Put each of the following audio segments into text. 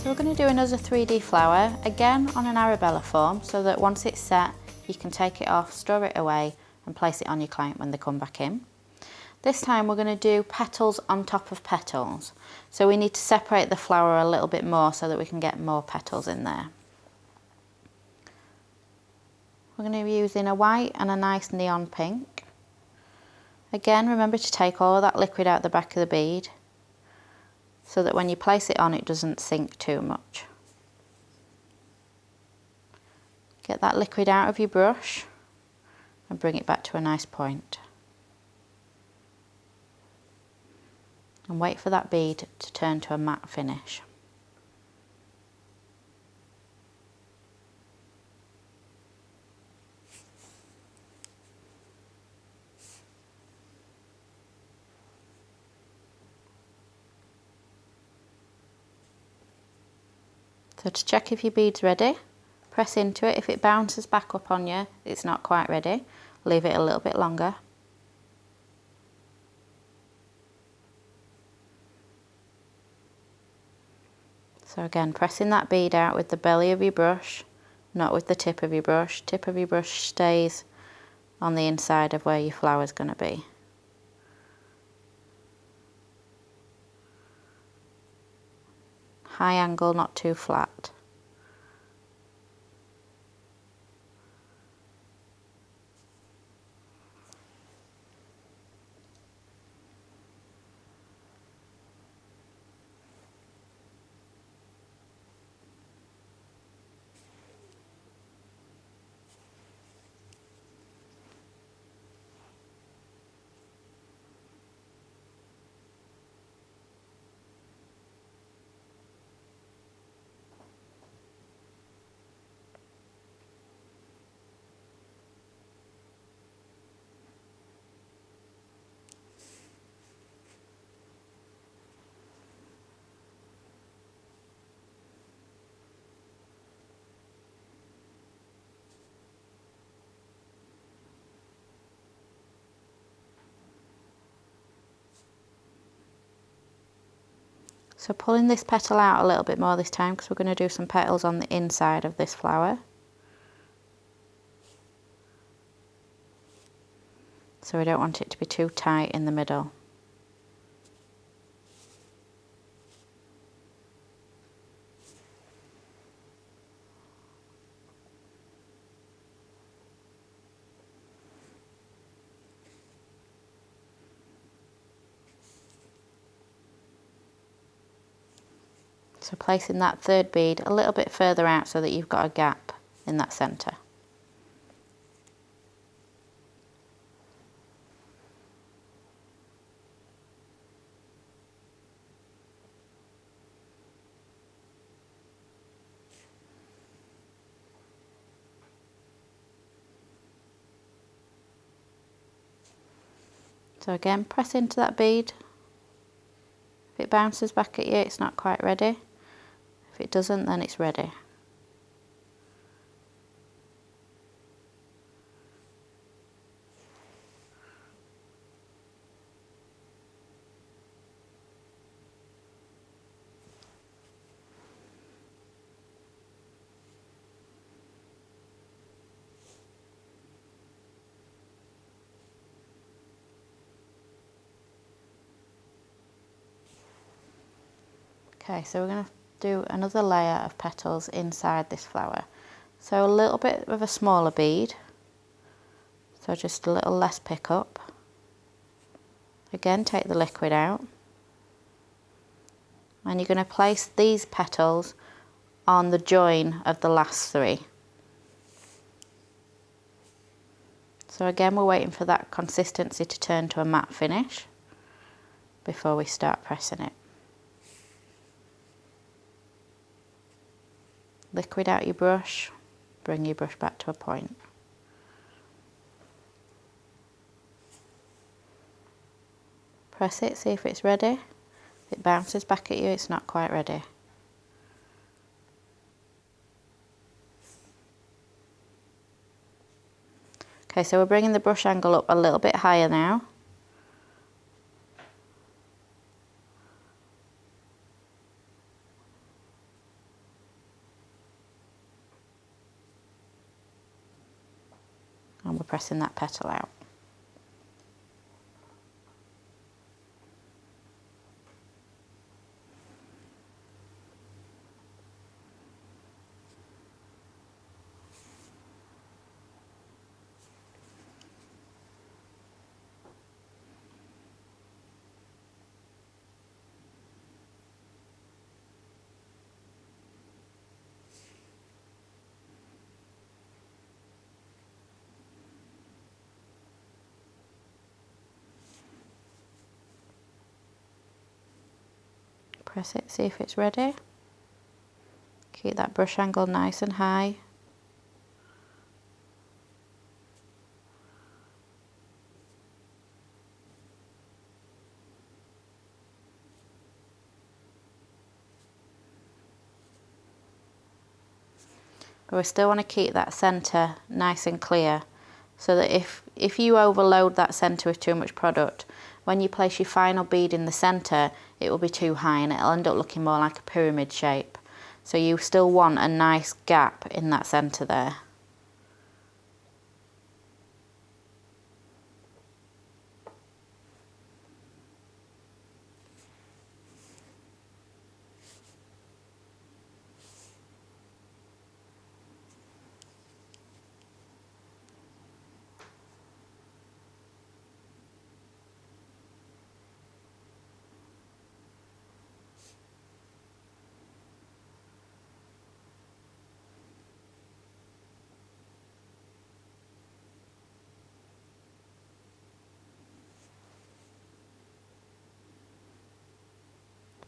So we're going to do another 3D flower, again on an Arabella form, so that once it's set you can take it off, store it away and place it on your client when they come back in. This time we're going to do petals on top of petals. So we need to separate the flower a little bit more so that we can get more petals in there. We're going to be using a white and a nice neon pink. Again, remember to take all of that liquid out the back of the bead so that when you place it on it doesn't sink too much. Get that liquid out of your brush and bring it back to a nice point. And wait for that bead to turn to a matte finish. So to check if your bead's ready, press into it. If it bounces back up on you, it's not quite ready. Leave it a little bit longer. So again, pressing that bead out with the belly of your brush, not with the tip of your brush. Tip of your brush stays on the inside of where your flower's going to be. High angle, not too flat. So pulling this petal out a little bit more this time because we're going to do some petals on the inside of this flower. So we don't want it to be too tight in the middle. So placing that third bead a little bit further out so that you've got a gap in that centre. So again, press into that bead. If it bounces back at you, it's not quite ready. If it doesn't, then it's ready. Okay, so we're going to do another layer of petals inside this flower. So a little bit of a smaller bead, so just a little less pickup. Again, take the liquid out. And you're going to place these petals on the join of the last three. So again, we're waiting for that consistency to turn to a matte finish before we start pressing it. Liquid out your brush, bring your brush back to a point. Press it, see if it's ready. If it bounces back at you, it's not quite ready. Okay, so we're bringing the brush angle up a little bit higher now. and we're pressing that petal out. Press it, see if it's ready. Keep that brush angle nice and high. But we still want to keep that centre nice and clear, so that if you overload that centre with too much product, when you place your final bead in the centre, it will be too high and it'll end up looking more like a pyramid shape. So you still want a nice gap in that centre there.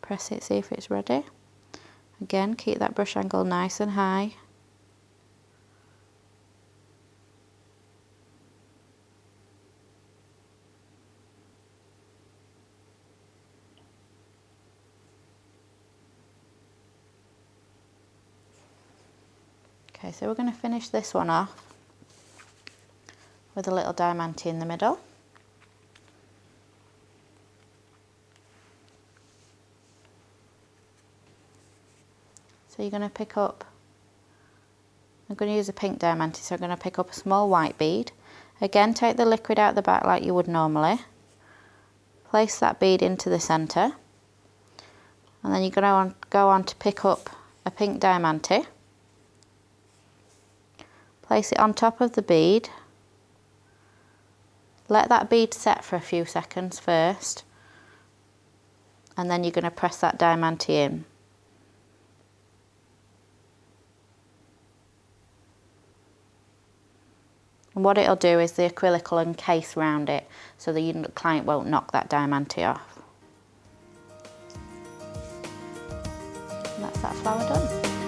Press it, see if it's ready. Again, keep that brush angle nice and high. Okay, so we're going to finish this one off with a little diamante in the middle. So you're going to pick up, I'm going to use a pink diamante, so I'm going to pick up a small white bead. Again, take the liquid out the back like you would normally. Place that bead into the centre. And then you're going to go on to pick up a pink diamante. Place it on top of the bead. Let that bead set for a few seconds first. And then you're going to press that diamante in. And what it'll do is the acrylic will encase around it so the client won't knock that diamante off. And that's that flower done.